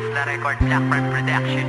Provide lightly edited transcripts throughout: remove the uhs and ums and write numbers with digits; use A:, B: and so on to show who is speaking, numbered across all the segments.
A: Asla Record, Blackbird Production.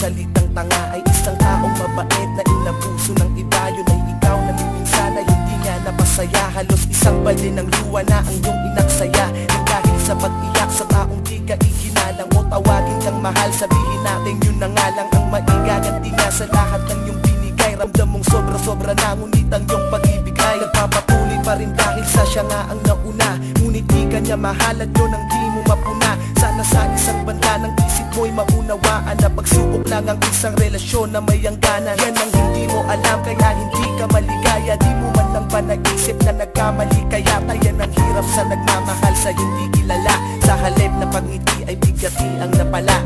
B: Salitang tanga ay isang taong mabait na inabuso ng iba. Yun ay ikaw na minsan ay hindi nga napasaya. Halos isang balde ng luwa na ang iyong inaksaya. Nang dahil sa pag-iyak sa taong di ka iginalang o tawagin kang mahal, sabihin natin yun na nga lang ang maigaganti nga sa lahat ng iyong binigay. Ramdam mong sobra-sobra na, ngunit ang iyong pag-ibig ay nagpapatuloy pa rin dahil sa siya nga ang nauna. Ngunit di ka niya mahal at yun ang di mo mapuna. Sana sa isang banda ng isip mo'y maunawaan na pagsubok lang ang isang relasyon na may hangganan. Yan ang hindi mo alam kaya hindi ka maligaya. Di mo man lang ba nag-isip na nagkamali, kaya tayan ang hirap sa nagmamahal sa hindi kilala. Sa halip na pangiti ay bigati ang napala.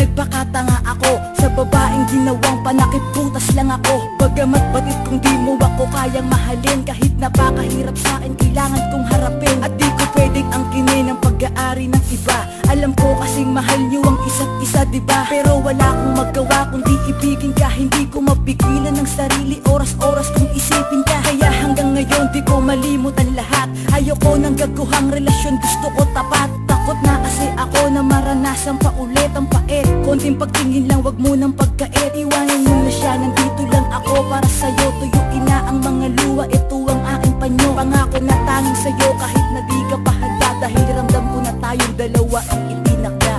C: Nagpakatanga ako sa babaeng ginawang panakip, butas lang ako. Bagamat batid kung di mo ako kayang mahalin, kahit napakahirap sa akin kailangan kong harapin. At di ko pwedeng angkinin ang pag-aari ng iba. Alam ko kasing mahal niyo ang isa't isa, diba? Pero wala akong magawa kundi ibigin ka. Hindi ko mapigilan ng sarili, oras-oras kong isipin ka. Kaya hanggang ngayon di ko malimutan lahat. Ayoko ng gaguhang relasyon, gusto ko tapat. Takot na kasi ako na maranasan pa ulit ang pait. Konting pagtingin lang, wag mo nang pagkait. Iwanan mo na siya, nandito lang ako para sa'yo. Tuyuin na ang mga luha, ito ang aking panyo. Pangako na tanging sa'yo kahit na di ka pa handa. Dahil ramdam ko na tayong dalawa ang itinakda.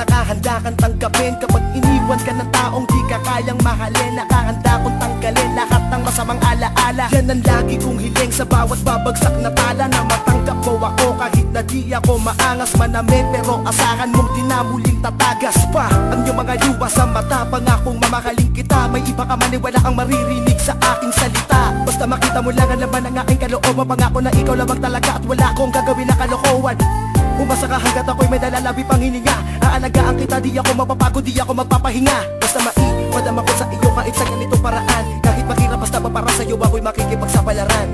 B: Nakahanda kang tanggapin kapag iniwan ka ng taong di ka kayang mahalin. Nakahanda kong tanggalin lahat ng masamang alaala. Yan ang lagi kong hiling sa bawat babagsak na tala. Na matanggap mo ako kahit na di ako maangas manamit. Pero asahan mong di na muling tatagas pa ang iyong mga luha sa mata. Pangakong mamahalin kita, may iba ka man, wala kang maririnig sa aking salita. Basta makita mo lang ang laman ng aking kalooban. Pangako na ikaw lamang talaga at wala akong gagawin na kalokohan. Umasa ka hanggat ako'y may dalalabi pang hininga. Aalagaan kita, di ako mapapagod, di ako magpapahinga. Basta maipadama ko sa iyo kahit sa ganitong paraan. Kahit mahirap basta pa para sa'yo ako'y makikipagsapalaran.